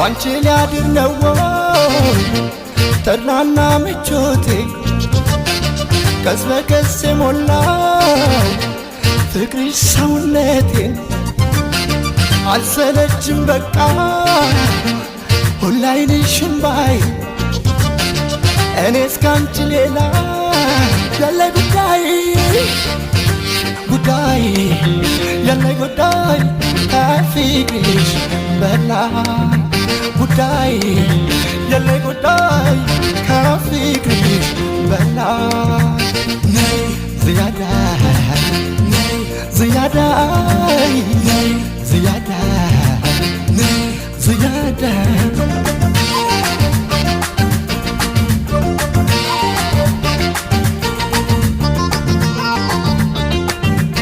ባንቺ ሊያድር ነው ተድላና ምቾቴ ቀስ በቀስ ሞላው ፍቅርሽ ሰውነቴን አልሰለችም በቃ ሁላይንሽም ባይ እኔስ ካንቺ ሌላ ያለ ጉዳይ ያለ ጉዳይ ከፍቅርሽ በላይ ጉዳይ ያለ ጉዳይ ከፍቅርሽ በላይ ነይ ዝያዳ ነይ ዝያዳ ነይ ዝያዳ